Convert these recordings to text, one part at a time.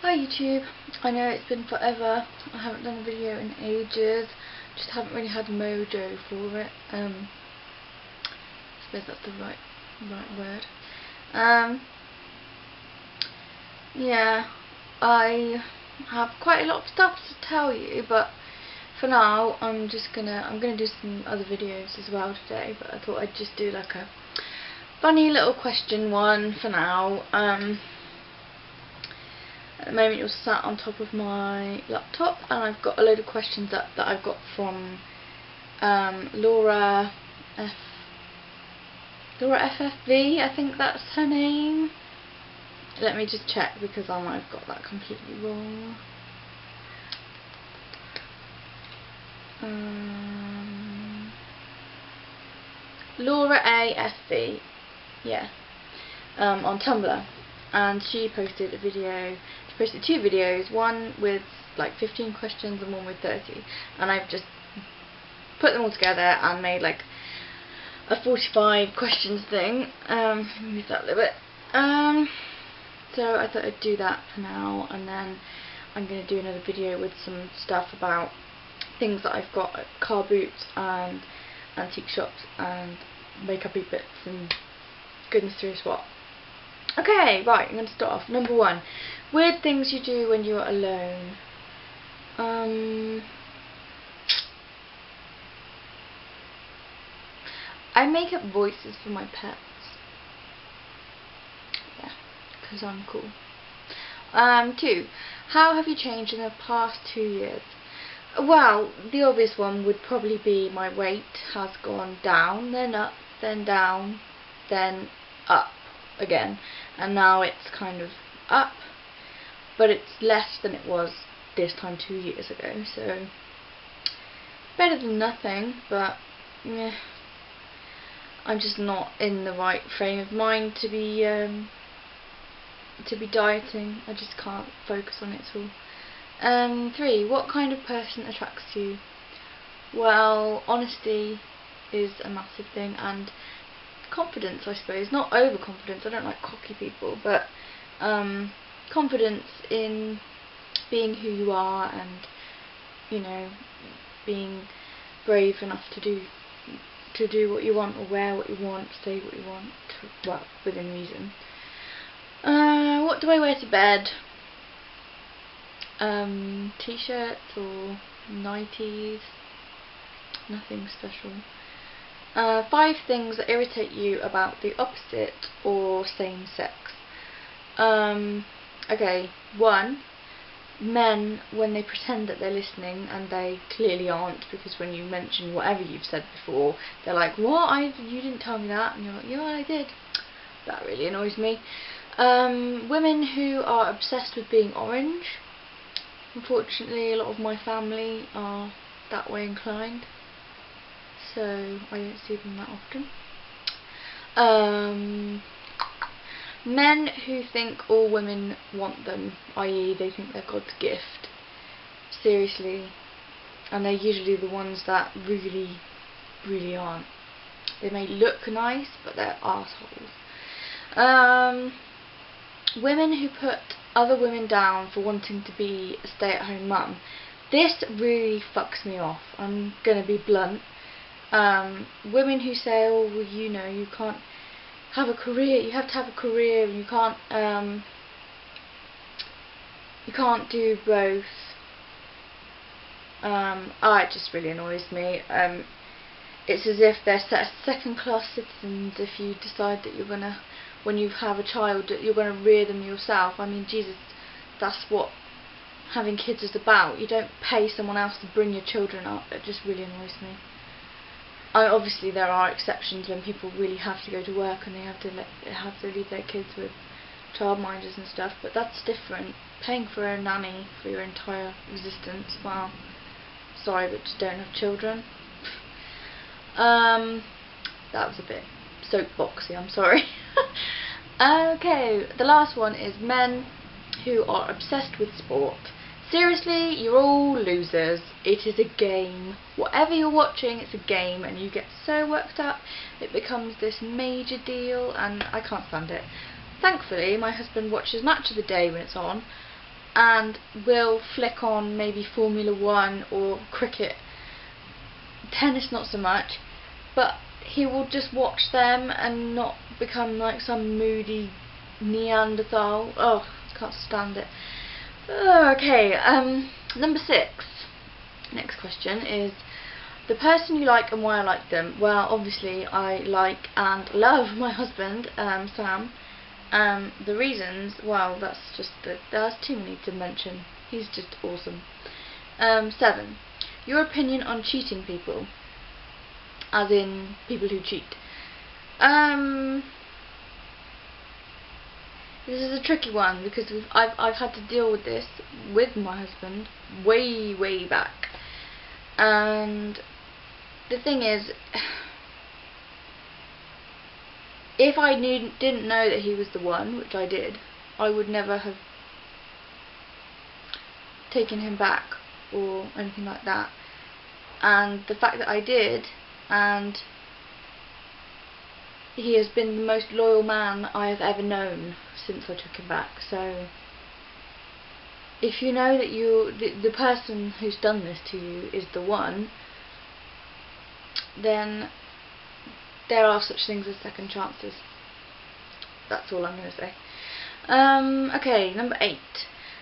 Hi YouTube, I know it's been forever, I haven't done a video in ages, just haven't really had mojo for it. I suppose that's the right word. Yeah, I have quite a lot of stuff to tell you, but for now I'm gonna do some other videos as well today, but I thought I'd just do like a funny little question one for now. At the moment you're sat on top of my laptop and I've got a load of questions up that I've got from Laura FFV, I think that's her name. Let me just check because I might have got that completely wrong. Laura AFV, yeah, on Tumblr, and she posted a video. She posted two videos, one with like 15 questions and one with 30, and I've just put them all together and made like a 45 questions thing. Move that a little bit. So I thought I'd do that for now, and then I'm going to do another video with some stuff about things that I've got at car boots and antique shops and makeup-y bits and goodness knows what. Okay, right, I'm going to start off. Number one, weird things you do when you're alone. I make up voices for my pets. Yeah, because I'm cool. 2, how have you changed in the past 2 years? Well, the obvious one would probably be my weight has gone down, then up, then down, then up again, and now it's kind of up, but it's less than it was this time 2 years ago, so better than nothing, but yeah, I'm just not in the right frame of mind to be dieting. I just can't focus on it at all. 3, what kind of person attracts you? Well, honesty is a massive thing, and confidence, I suppose. Not overconfidence, I don't like cocky people, but confidence in being who you are and, you know, being brave enough to do what you want, or wear what you want, say what you want, well, within reason. What do I wear to bed? T-shirts or nighties, nothing special. 5 things that irritate you about the opposite or same sex. Okay, 1, men when they pretend that they're listening and they clearly aren't, because when you mention whatever you've said before, they're like, what? You didn't tell me that, and you're like, yeah, I did. That really annoys me. Women who are obsessed with being orange. Unfortunately, a lot of my family are that way inclined, so I don't see them that often. Men who think all women want them, i.e. they think they're God's gift. Seriously. And they're usually the ones that really, really aren't. They may look nice, but they're assholes. Women who put other women down for wanting to be a stay-at-home mum. This really fucks me off. I'm gonna be blunt. Women who say, oh, well, you know, you can't have a career, you have to have a career, and you can't do both. It just really annoys me. It's as if they're second-class citizens if you decide that you're gonna, when you have a child, that you're gonna rear them yourself. I mean, Jesus, that's what having kids is about. You don't pay someone else to bring your children up. It just really annoys me. Obviously there are exceptions when people really have to go to work and they have to leave their kids with childminders and stuff, but that's different. Paying for a nanny for your entire existence, well, sorry, but just don't have children. That was a bit soapboxy, I'm sorry. Okay, the last one is men who are obsessed with sport. Seriously, you're all losers. It is a game. Whatever you're watching, it's a game, and you get so worked up, it becomes this major deal, and I can't stand it. Thankfully, my husband watches Match of the Day when it's on, and will flick on maybe Formula 1 or cricket. Tennis not so much, but he will just watch them and not become like some moody Neanderthal. Oh, can't stand it. Okay, number 6. Next question is the person you like and why I like them. Well, obviously I like and love my husband, Sam. The reasons, well, there's too many to mention. He's just awesome. 7. Your opinion on cheating people, as in people who cheat. This is a tricky one because I've had to deal with this with my husband way back, and the thing is, if I didn't know that he was the one, which I did, I would never have taken him back or anything like that. And the fact that I did, and he has been the most loyal man I have ever known since I took him back. So if you know that the person who's done this to you is the one, then there are such things as second chances. That's all I'm going to say. Okay, number 8.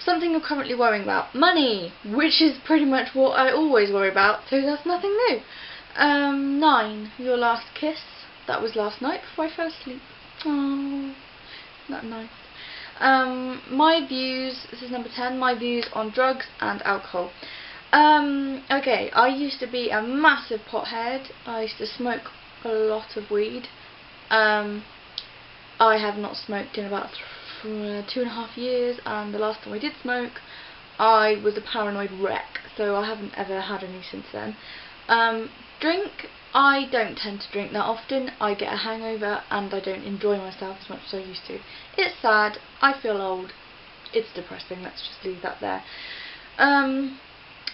Something you're currently worrying about. Money, which is pretty much what I always worry about, so that's nothing new. 9. Your last kiss. That was last night before I fell asleep. Oh, isn't that nice? My views, this is number 10, my views on drugs and alcohol. Okay, I used to be a massive pothead. I used to smoke a lot of weed. I have not smoked in about 2.5 years, and the last time I did smoke, I was a paranoid wreck, so I haven't ever had any since then. Drink, I don't tend to drink that often. I get a hangover and I don't enjoy myself as much as I used to. It's sad, I feel old, it's depressing, let's just leave that there.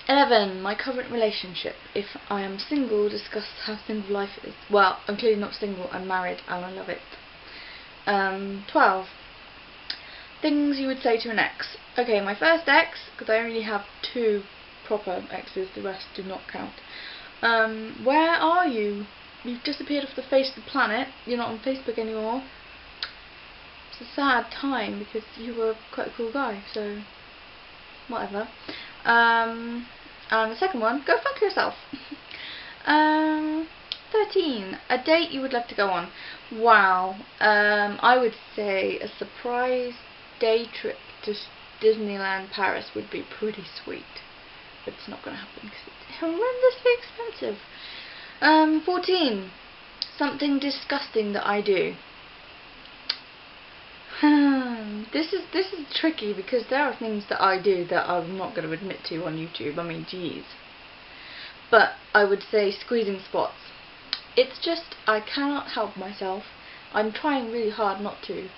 11. My current relationship. If I am single, discuss how single life is. Well, I'm clearly not single, I'm married and I love it. 12. Things you would say to an ex. Okay, my first ex, because I only have 2 proper exes, the rest do not count. Where are you? You've disappeared off the face of the planet. You're not on Facebook anymore. It's a sad time because you were quite a cool guy, so whatever. And the second one, go fuck yourself. 13. A date you would love to go on. Wow. I would say a surprise day trip to Disneyland Paris would be pretty sweet. But it's not going to happen because it's horrendously expensive. 14. Something disgusting that I do. This is tricky because there are things that I do that I'm not going to admit to on YouTube. I mean, geez. But I would say squeezing spots. It's just I cannot help myself. I'm trying really hard not to,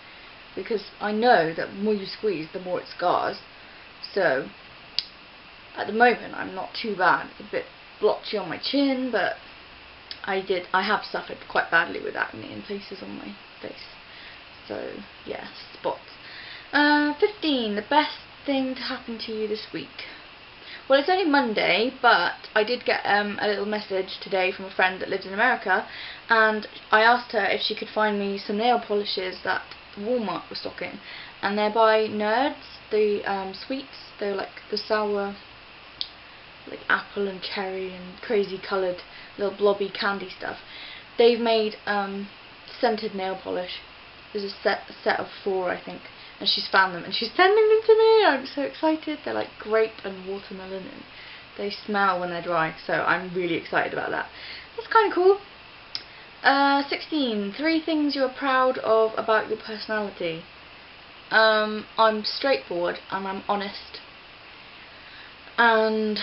because I know that the more you squeeze, the more it scars. So at the moment, I'm not too bad. It's a bit blotchy on my chin, but I have suffered quite badly with acne in places on my face. So yeah, spots. 15. The best thing to happen to you this week. Well, it's only Monday, but I did get a little message today from a friend that lives in America, and I asked her if she could find me some nail polishes that Walmart was stocking, and they're by Nerds, the sweets. They're like the sour, like apple and cherry and crazy coloured little blobby candy stuff. They've made scented nail polish. There's a set of 4, I think, and she's found them and she's sending them to me. I'm so excited. They're like grape and watermelon, and they smell when they're dry, so I'm really excited about that. That's kind of cool. 16. 3 things you're proud of about your personality. I'm straightforward and I'm honest, and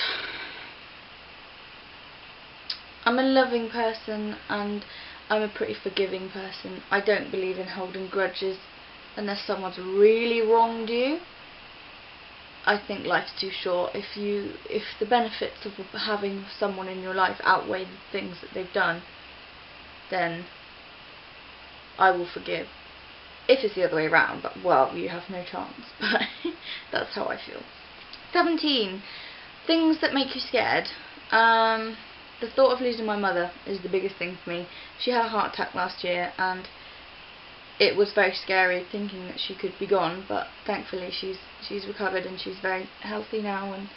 I'm a loving person, and I'm a pretty forgiving person. I don't believe in holding grudges unless someone's really wronged you. I think life's too short. If the benefits of having someone in your life outweigh the things that they've done, then I will forgive. if it's the other way around, but, well, you have no chance, but that's how I feel. 17. Things that make you scared. The thought of losing my mother is the biggest thing for me. She had a heart attack last year, and it was very scary thinking that she could be gone, but thankfully she's recovered and she's very healthy now, and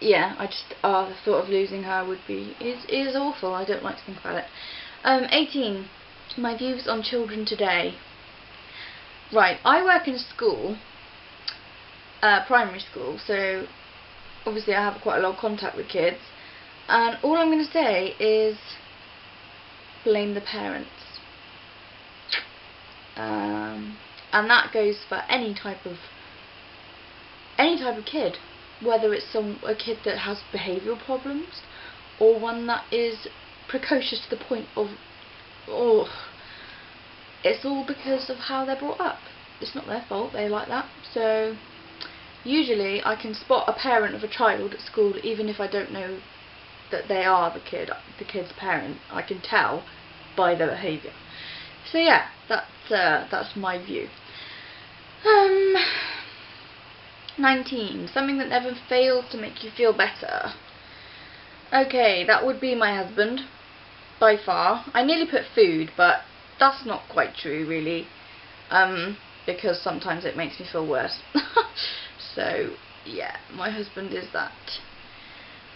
yeah, I just, the thought of losing her is awful. I don't like to think about it. 18. My views on children today. Right, I work in a school, primary school, so obviously I have quite a lot of contact with kids, and all I'm going to say is blame the parents. And that goes for any type of kid, whether it's a kid that has behavioural problems or one that is precocious to the point of, it's all because of how they're brought up. It's not their fault, they're like that. So usually I can spot a parent of a child at school, even if I don't know that they are the kid's parent. I can tell by their behaviour. So yeah, that's my view. 19. Something that never fails to make you feel better. Okay, that would be my husband, by far. I nearly put food, but that's not quite true, really, because sometimes it makes me feel worse. So yeah, my husband is that.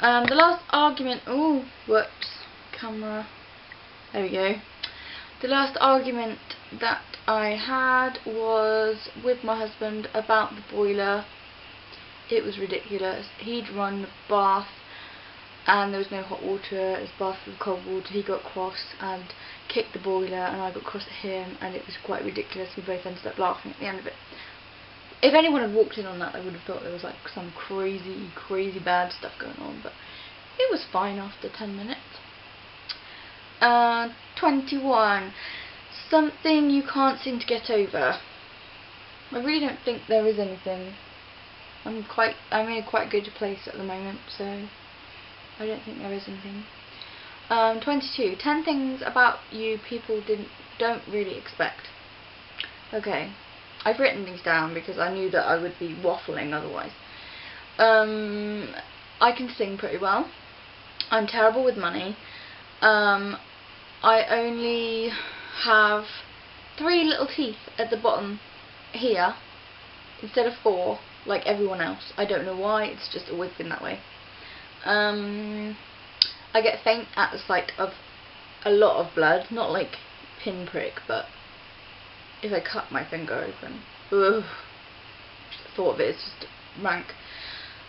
The last argument. Oh, whoops, camera. There we go. The last argument that I had was with my husband about the boiler. It was ridiculous. He'd run the bath and there was no hot water. It was bath with cold water. He got cross and kicked the boiler, and I got cross at him, and it was quite ridiculous. We both ended up laughing at the end of it. If anyone had walked in on that, they would have thought there was like some crazy bad stuff going on, but it was fine after 10 minutes. 21. Something you can't seem to get over. I really don't think there is anything. I'm in a quite good place at the moment, so I don't think there is anything. 22. 10 things about you people don't really expect. Okay, I've written these down because I knew that I would be waffling otherwise. I can sing pretty well. I'm terrible with money. I only have 3 little teeth at the bottom here instead of 4 like everyone else. I don't know why, it's just always been that way. I get faint at the sight of a lot of blood, not like pinprick, but if I cut my finger open, ugh, the thought of it is just rank.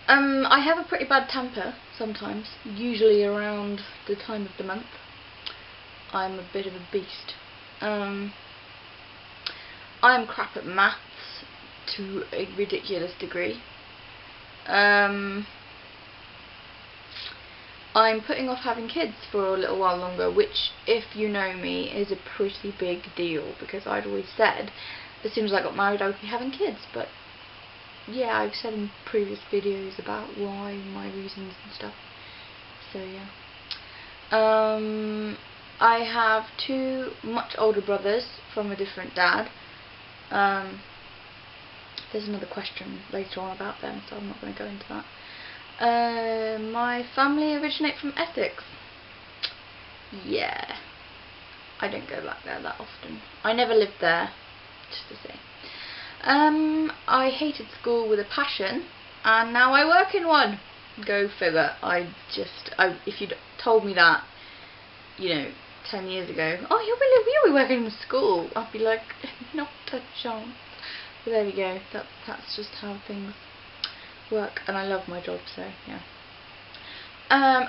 I have a pretty bad temper sometimes, usually around the time of the month. I'm a bit of a beast. I'm crap at maths to a ridiculous degree. I'm putting off having kids for a little while longer, which, if you know me, is a pretty big deal, because I'd always said as soon as I got married I would be having kids, but yeah, I've said in previous videos about why, my reasons and stuff. So yeah. I have 2 much older brothers from a different dad. There's another question later on about them, so I'm not going to go into that. My family originate from Essex. Yeah, I don't go back there that often. I never lived there, just to say. I hated school with a passion, and now I work in one. Go figure. If you'd told me that, 10 years ago, oh, you'll be working in school, I'd be like, not a chance. But there we go. That's just how things work, and I love my job, so yeah.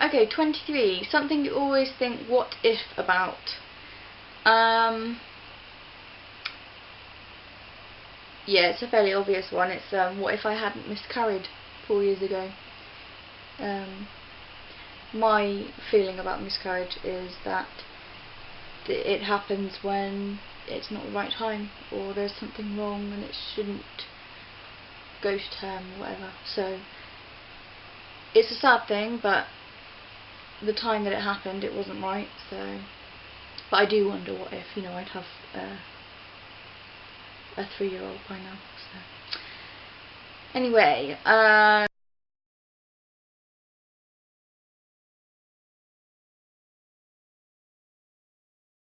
Okay, 23. Something you always think what if about. Yeah, it's a fairly obvious one. It's what if I hadn't miscarried 4 years ago. My feeling about miscarriage is that it happens when it's not the right time, or there's something wrong and it shouldn't go to term or whatever. So it's a sad thing, but the time that it happened, it wasn't right. So, but I do wonder what if, I'd have a 3-year-old by now. So anyway,